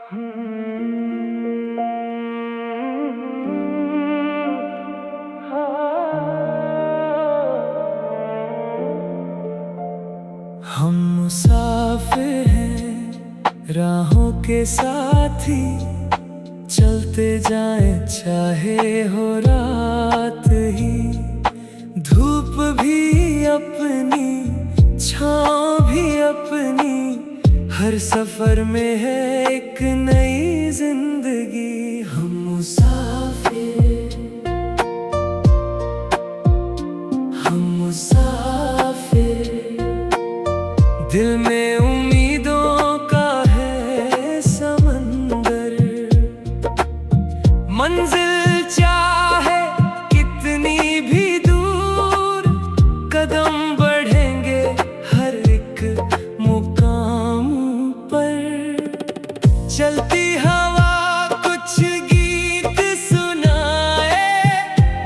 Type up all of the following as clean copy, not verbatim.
हम मुसाफिर हैं राहों के साथी, चलते जाएं चाहे हो रात ही। धूप भी अपनी छाँव भी अपनी, हर सफर में है एक नई जिंदगी। हम मुसाफिर, हम मुसाफिर, दिल में उम्मीदों का है समंदर। मंजिल चाहे कितनी भी दूर, कदम बढ़ेंगे हर एक मुकाम पर। चलती हवा कुछ गीत सुनाए,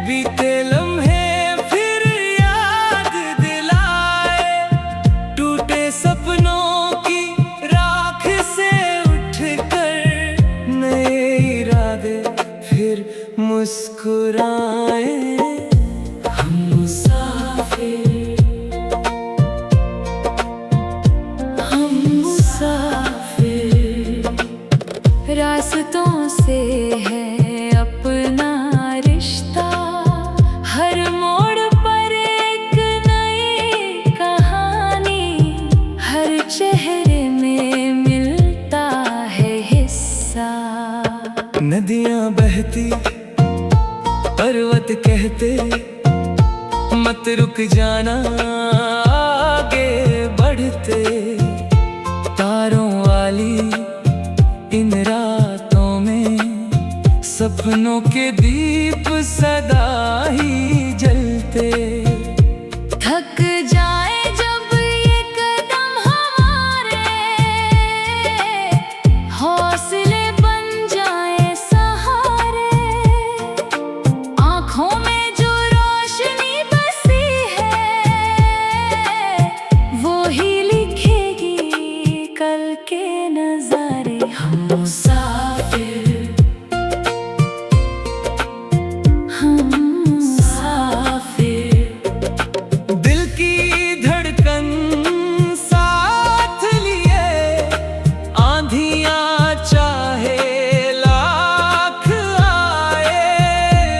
बीते लम्हे फिर याद दिलाए। टूटे सपनों की राख से उठकर नए इरादे फिर मुस्कुराए। हम मुसाफिर, हम मुसाफिर, रास्तों से है अपना रिश्ता। हर मोड़ पर एक नई कहानी, हर चेहरे में मिलता है हिस्सा। नदियां बहती पर्वत कहते, मत रुक जाना आगे बढ़ते। तारों वाली इन रातों में सपनों के दीप सदा ही जलते। थक जाए जब ये कदम हमारे, हौसले बन जाए सहारे। आँखों में जो रोशनी बसी है, वो ही लिखेगी कल के नजारे। हम मुसाफिर, हम मुसाफिर, दिल की धड़कन साथ लिए, आंधियां चाहे लाख आए।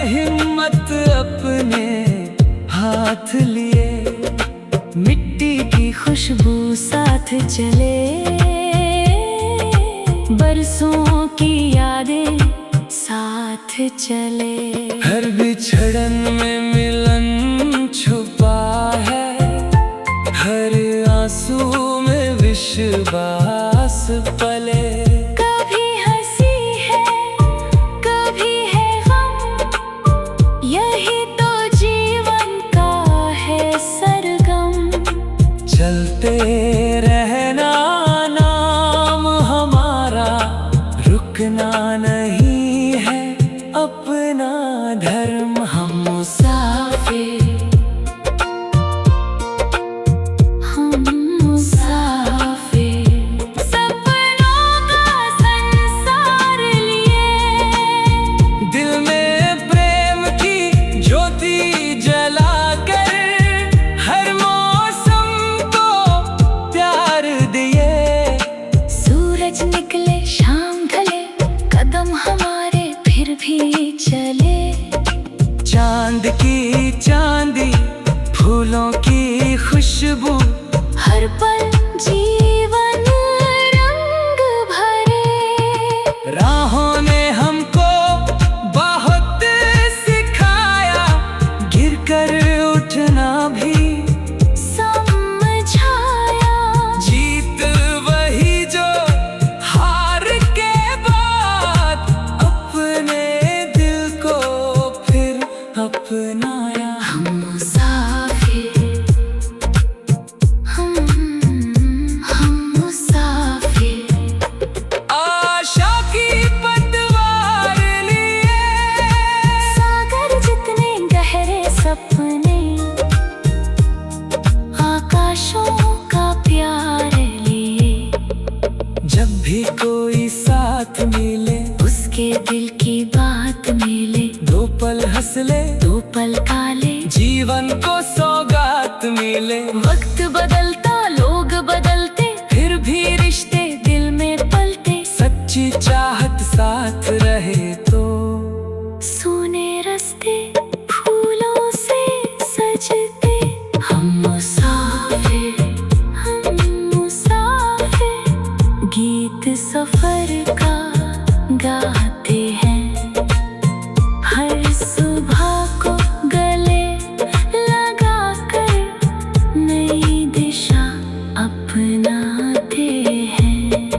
हिम्मत अपने हाथ लिए, मिट्टी की खुशबू साथ चले। बरसों की यादें साथ चले। हर बिछड़न में मिलन छुपा है, हर आंसू में विश्वास पले। कभी हंसी है, कभी है गम, यही तो जीवन का है सरगम। चलते रहना नाम हमारा, रुकना नहीं है अपना धर्म। हम मुसाफिर, हम मुसाफिर, सपनों का संसार लिए। दिल में प्रेम की ज्योति जलाकर, हर मौसम को प्यार दिए। सूरज निकले शाम ढले, कदम हमारे फिर भी चले। चांद की चांदी, फूलों की खुशबू, हर पल जीवन रंग भरे। राहों ने हमको बहुत सिखाया, गिरकर उठना भी समझाया। जीत वही जो हार के बाद अपने दिल को फिर अपनाया। हम मुसाफिर, हम मुसाफिर, आशा की पतवार लिए, सागर जितने गहरे सपने, आकाशों का प्यार लिए। जब भी कोई साथ साथ मिले, उसके दिल की बात मिले, दो पल हंस ले, दो पल काले, जीवन को सौगात मिले। वक्त बदलता लोग बदलते, फिर भी रिश्ते दिल में पलते, सच्ची चाहत साथ रहे तो सोने रास्ते फूलों से सजते। हम मुसाफिर, हम मुसाफिर, गीत सफर का गाते हैं। हर सुबह को गले लगाकर नई दिशा अपनाते हैं।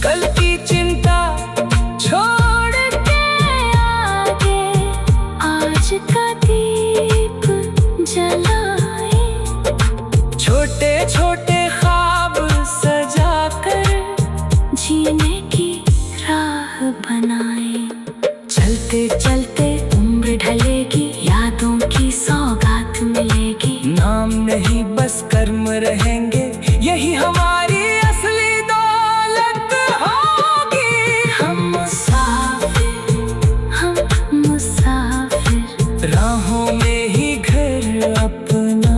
कल की चिंता छोड़ के आगे आज का दीप जलाए, छोटे छोटे ख्वाब सजाकर जीने की राह बनाए। चलते चलते उम्र ढलेगी, यादों की सौगात मिलेगी। नाम नहीं बस कर्म रहेंगे, यही हमारी असली दौलत होगी। हम मुसाफिर, हम मुसाफिर, राहों में ही घर अपना।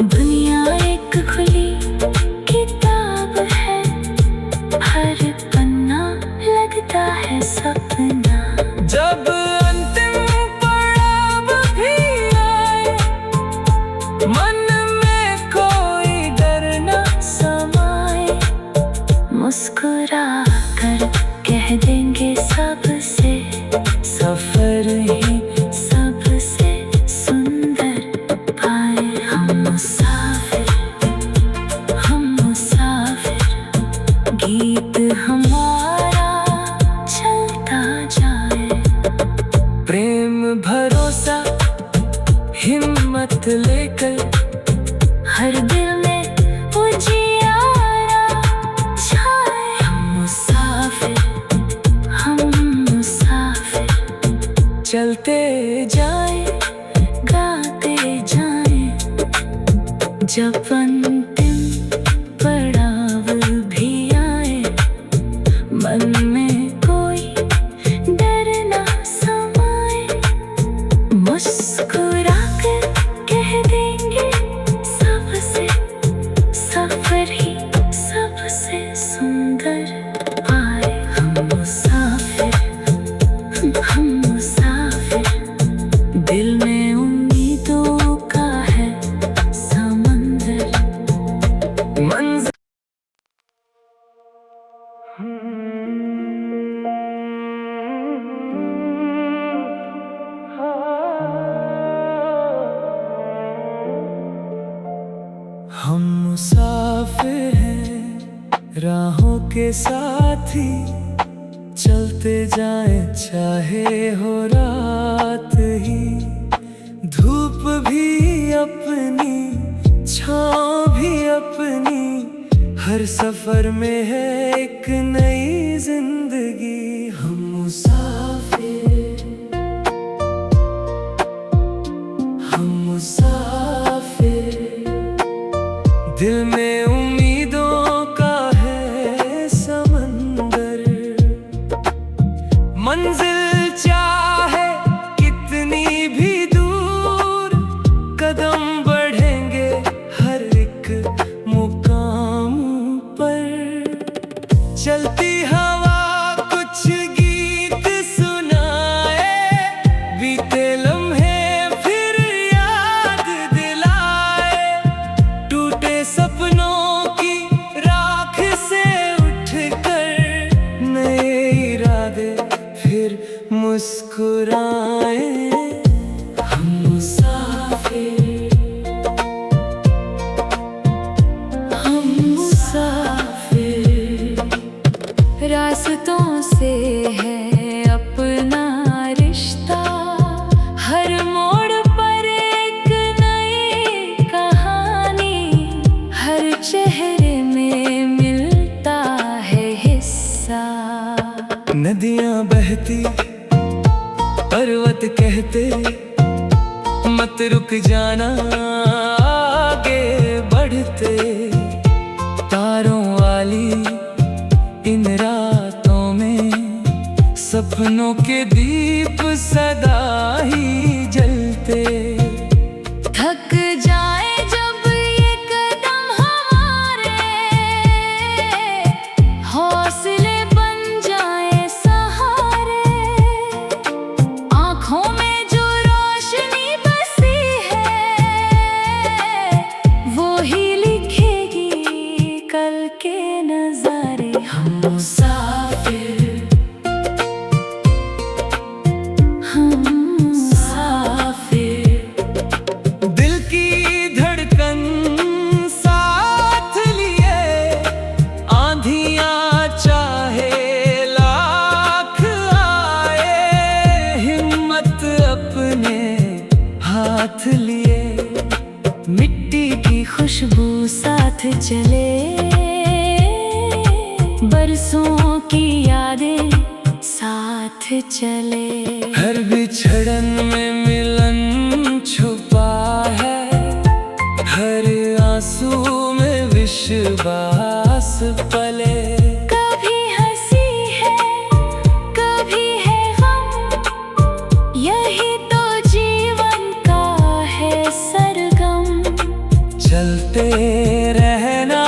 दुनिया एक खुली किताब है, हर पन्ना लगता है सपना। जब अंतिम पड़ाव भी आए, मन में कोई डर न समाए, मुस्कुरा कर कह देंगे सबसे, सफर ही सबसे सुंदर पाए। हम मुसाफिर, हम मुसाफिर, गीत हमारा चलता जाए। प्रेम भरोसा हिम्मत लेकर, हर दिल में उजियारा छाए। हम मुसाफिर, हम मुसाफिर, चलते जाए, गाते जाए। जब अंतिम पड़ाव भी आए, मन में कोई डर ना समाए, मुस्कुरा कर कह देंगे सबसे, सफर ही सबसे सुंदर आए। हम मुसाफिर, हम मुसाफिर, दिल में उम्मीदों का है समंदर। मंजिल हम मुसाफिर हैं राहों के साथी, चलते जाएं चाहे हो रात ही। धूप भी अपनी, छाँव भी अपनी, हर सफर में है एक नई जिंदगी। हम मुसाफिर, हम मुसाफिर, दिल में उम्मीदों का है समंदर। मंजिल चाहे कितनी भी दूर, कदम बढ़ेंगे हर एक मुकाम पर। चलती हवा कुछ गीत सुनाए, बीते लम्हे फिर याद दिलाए। टूटे सपनों की राख से उठकर नए इरादे फिर मुस्कुराए। हम मुसाफिर, हम मुसाफिर, रास्तों से है अपना रिश्ता। हर मोड़ पर एक नई कहानी, हर चेहरे में मिलता है हिस्सा। नदियां बहती, पर्वत कहते, मत रुक जाना आगे बढ़ते। तारों वाली इन रात सपनों के दीप सदा ही जलते। थक जाए जब ये कदम हमारे, हौसले बन जाए सहारे। आँखों में जो रोशनी बसी है, वो ही लिखेगी कल के नजारे। हम मुसाफिर, हम मुसाफिर। दिल की धड़कन साथ लिए, आंधियां चाहे लाख आए, हिम्मत अपने हाथ लिए। मिट्टी की खुशबू साथ चले, बरसों की यादें साथ चले। हर बिछड़न में मिलन छुपा है, हर आंसू में विश्वास पले। कभी हंसी है, कभी है गम, यही तो जीवन का है सरगम। चलते रहना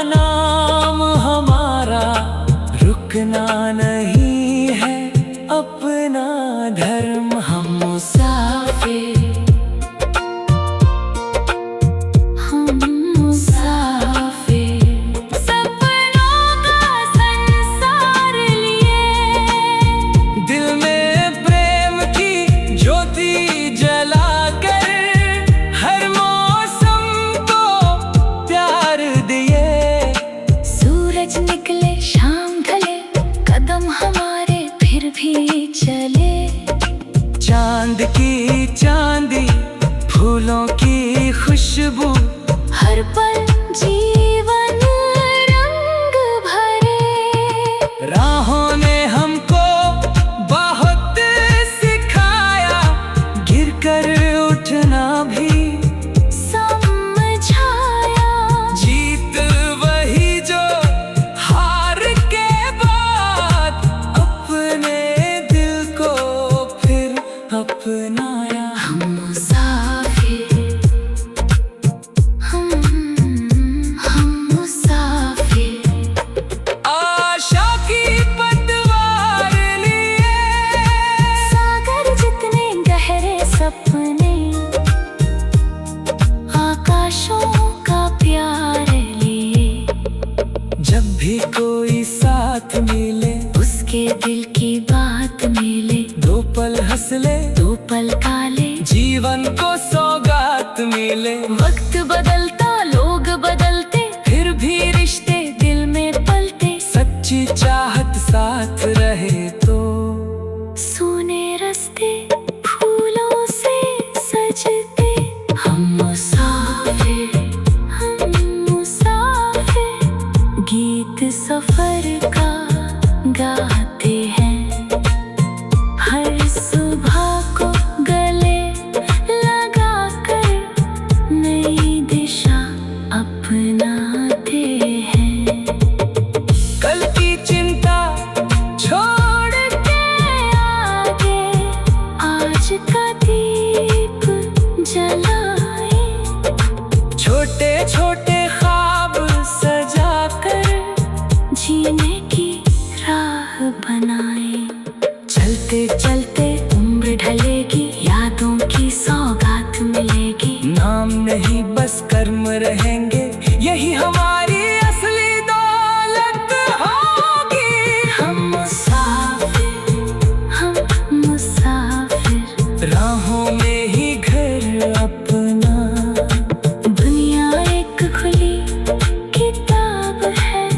नाम हमारा, रुकना नहीं है अपना धर्म। हम मुसाफिर, हम मुसाफिर। सपनों का संसार लिए, दिल में प्रेम की ज्योति जलाकर, हर मौसम को प्यार दिए। सूरज निकले शाम ढले, कदम हमारे फिर भी चले। चांद की चांदी, फूलों की खुशबू, हर पल जीवन रंग भरे। राहों ने हमको बहुत सिखाया, गिरकर उठना भी समझाया। जीत वही जो हार के बाद अपने दिल को फिर अपनाया। हम मुसाफिर, हम मुसाफिर। आशा की पतवार लिए, सागर जितने गहरे सपने, आकाशों का प्यार लिए। जब भी कोई साथ मिले, उसके दिल की बात मिले। दो पल हंस ले, दो पल काले, जीवन को सौगात मिले। वक्त बदलता लोग बदलते, फिर भी रिश्ते दिल में पलते। सच्ची चाहत साथ रहे तो सूने रास्ते फूलों से सजते। हम मुसाफिर, हम मुसाफिर। गीत सफर का गाते हैं, हर सुबह को गले लगाकर नई दिशा अपनाते हैं। कल की चिंता छोड़ के आगे आज का दीप जलाए। छोटे छोटे ख्वाब सजाकर, जीने की राह बनाए। चलते चलते उम्र ढलेगी, यादों की सौगात मिलेगी। नाम नहीं बस कर्म रहेंगे, यही हमारी असली दौलत होगी। हम मुसाफिर, हम मुसाफिर। राहों में ही घर अपना, दुनिया एक खुली किताब है,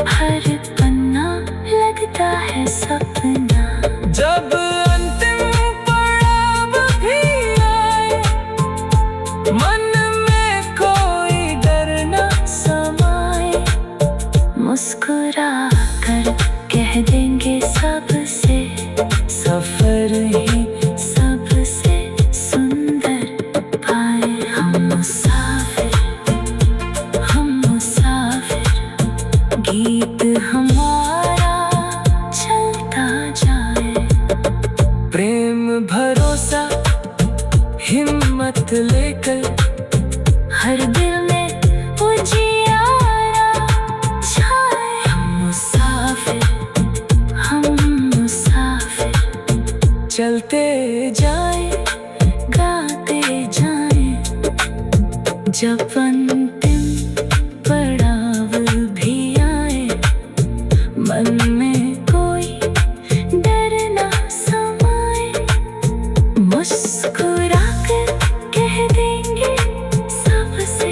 हर पन्ना लगता है सपना। जब अंतिम पड़ाव भी आए, मन में कोई डर न समाए। मुस्कुरा कर कह देंगे सबसे, सफर ही सबसे सुंदर पाए। हम मुसाफिर, हम मुसाफिर। गीत हमारा चलता जा साथ लेकर हर दिल में उजियारा छाए। हम मुसाफिर चलते जाए गाते जाए, जब अंतिम पड़ाव भी आए, मन में कोई डर ना समाए। मुस्कुरा कर कह देंगे सबसे,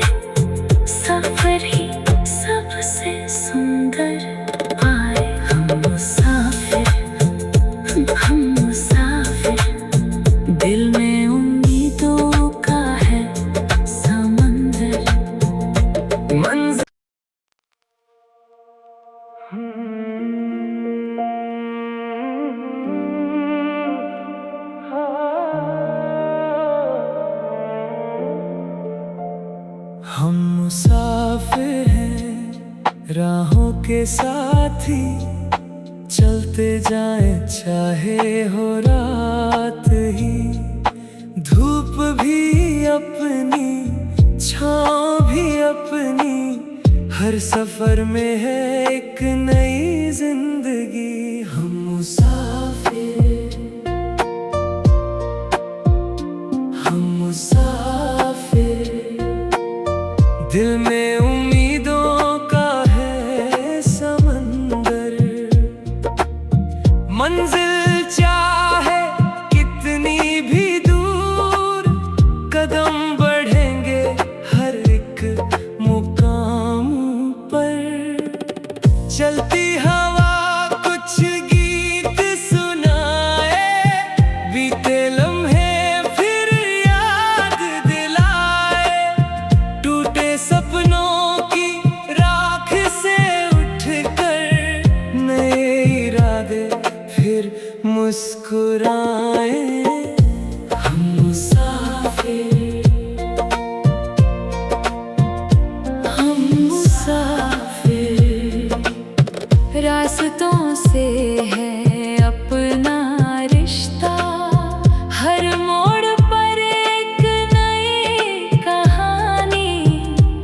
सफर ही सबसे सुंदर आए। हम मुसाफिर दिल में उम्मीदों का है समंदर। मंजिल हम मुसाफिर हैं राहों के साथी, चलते जाएं चाहे हो रात ही। धूप भी अपनी छाँव भी अपनी, हर सफर में है एक नई जिंदगी। हम मुसाफिर, हम मुसाफिर दिल में उम्मीदों का है समंदर। मंजिल चाहे कितनी भी दूर, कदम बढ़ेंगे हर एक मुकाम पर। चलती हवा कुछ गीत सुनाए, बीते लम्हे फिर याद दिलाए। टूटे सपनों की राख से उठकर नए इरादे फिर मुस्कुराए। हम मुसाफिर, हम मुसाफिर रास्तों से है अपना रिश्ता। हर मोड़ पर एक नई कहानी,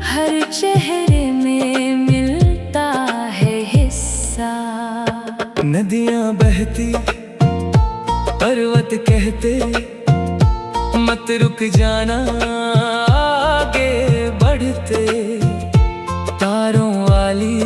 हर चेहरे में मिलता है हिस्सा। नदियां बहती पर्वत कहते मत रुक जाना, आगे बढ़ते। तारों वाली